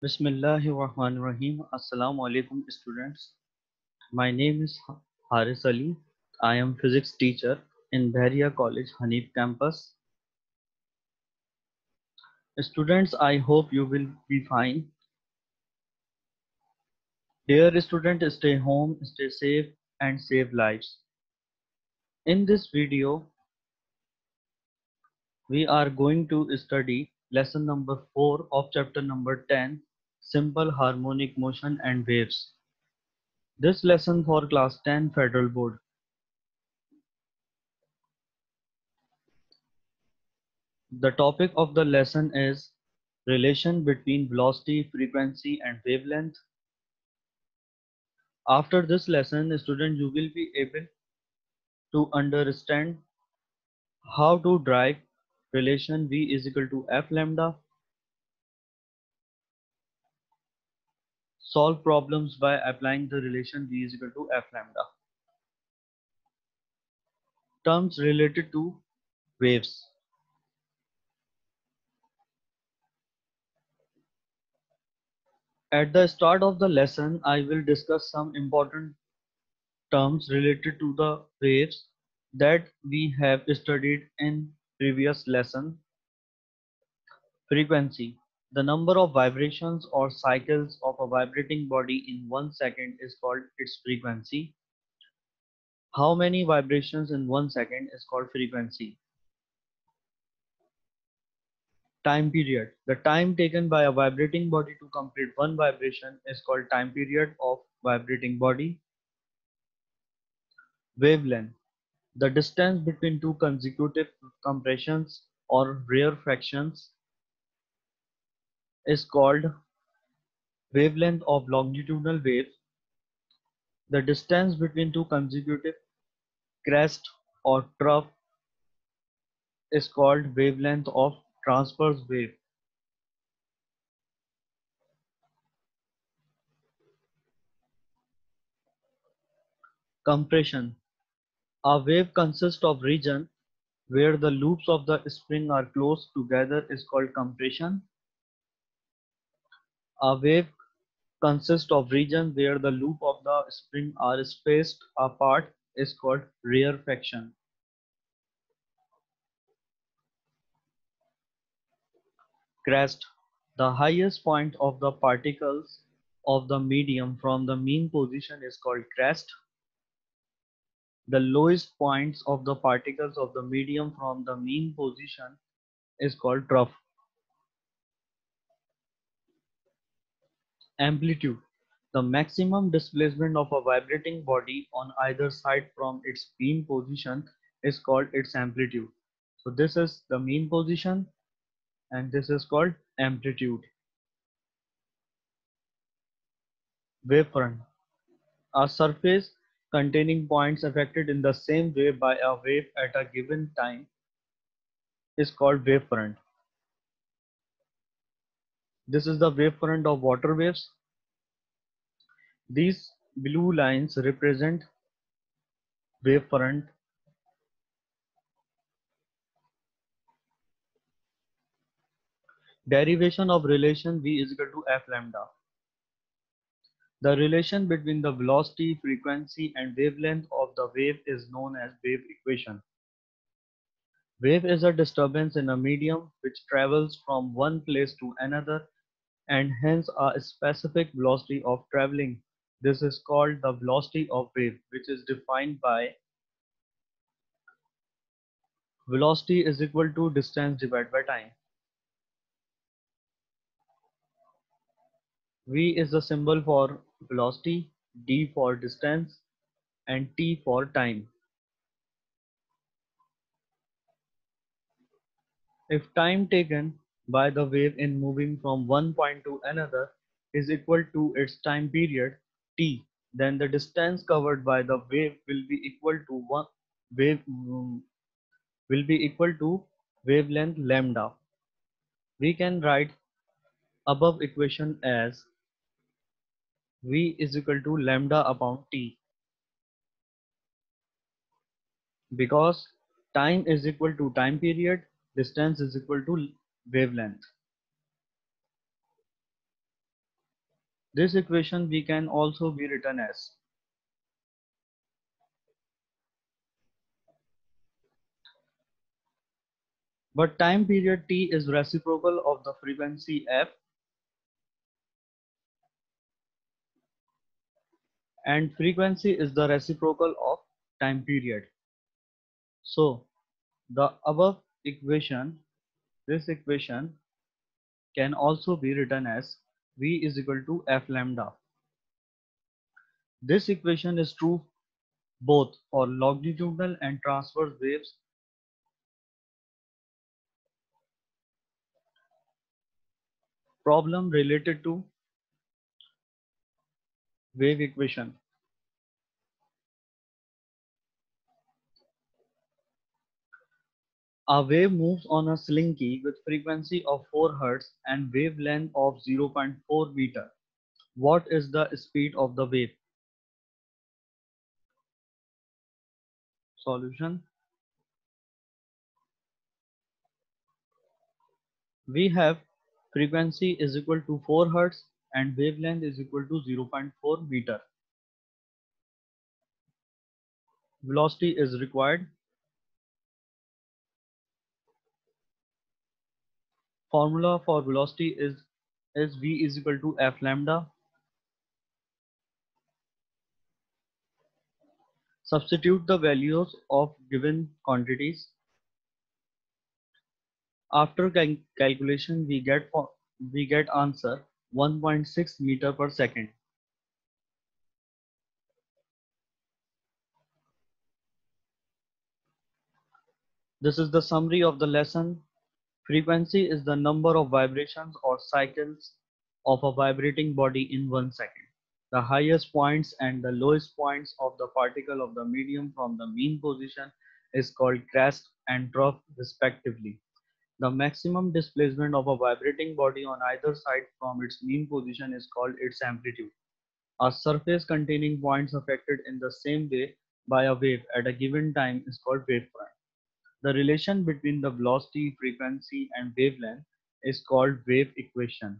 Bismillahirrahmanirrahim. Assalamu alaikum students. My name is Haris Ali. I am physics teacher in Bahria College, Hanif campus. Students, I hope you will be fine. Dear students, stay home, stay safe and save lives. In this video, we are going to study lesson number 4 of chapter number 10, Simple Harmonic Motion and Waves. This lesson for class 10 Federal Board. The topic of the lesson is relation between velocity, frequency and wavelength. After this lesson, student, you will be able to understand how to derive relation V is equal to F lambda, solve problems by applying the relation V is equal to F lambda. Terms related to waves. At the start of the lesson, I will discuss some important terms related to the waves that we have studied in previous lesson. Frequency: the number of vibrations or cycles of a vibrating body in 1 second is called its frequency. How many vibrations in 1 second is called frequency. Time period: the time taken by a vibrating body to complete one vibration is called time period of vibrating body. Wavelength: the distance between two consecutive compressions or rarefactions is called wavelength of longitudinal wave. The distance between two consecutive crest or trough is called wavelength of transverse wave. Compression: a wave consists of region where the loops of the spring are close together is called compression. A wave consists of region where the loop of the spring are spaced apart is called rarefaction. Crest: the highest point of the particles of the medium from the mean position is called crest. The lowest points of the particles of the medium from the mean position is called trough. Amplitude: the maximum displacement of a vibrating body on either side from its mean position is called its amplitude. So this is the mean position and this is called amplitude. Wavefront: a surface containing points affected in the same way by a wave at a given time is called wavefront. This is the wavefront of water waves. These blue lines represent wavefront. Derivation of relation V is equal to F lambda. The relation between the velocity, frequency and wavelength of the wave is known as wave equation. Wave is a disturbance in a medium which travels from one place to another and hence a specific velocity of traveling. This is called the velocity of wave, which is defined by velocity is equal to distance divided by time. V is the symbol for velocity, D for distance and T for time. If time taken by the wave in moving from one point to another is equal to its time period t, then the distance covered by the wave will be equal to one wave will be equal to wavelength lambda. We can write above equation as V is equal to lambda upon t, because time is equal to time period, distance is equal to wavelength. This equation we can also be written as, but time period t is reciprocal of the frequency f, and frequency is the reciprocal of time period. So the above equation, this equation can also be written as v is equal to f lambda. This equation is true both for longitudinal and transverse waves. Problem related to wave equation. A wave moves on a slinky with frequency of 4 Hz and wavelength of 0.4 meter. What is the speed of the wave? Solution. We have frequency is equal to 4 Hz and wavelength is equal to 0.4 meter. Velocity is required. Formula for velocity is v is equal to f lambda. Substitute the values of given quantities. After calculation, we get answer 1.6 meter per second. This is the summary of the lesson. Frequency is the number of vibrations or cycles of a vibrating body in 1 second. The highest points and the lowest points of the particle of the medium from the mean position is called crest and trough respectively. The maximum displacement of a vibrating body on either side from its mean position is called its amplitude. A surface containing points affected in the same way by a wave at a given time is called wavefront. The relation between the velocity, frequency, and wavelength is called wave equation.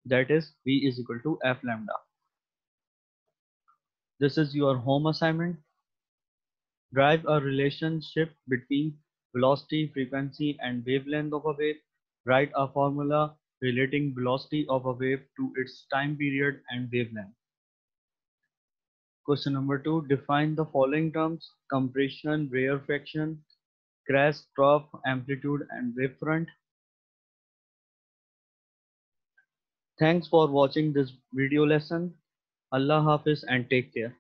That is, v is equal to f lambda. This is your home assignment. Drive a relationship between velocity, frequency, and wavelength of a wave. Write a formula relating velocity of a wave to its time period and wavelength. Question number 2. Define the following terms: compression, rarefaction, crest, trough, amplitude, and wavefront. Thanks for watching this video lesson. Allah Hafiz and take care.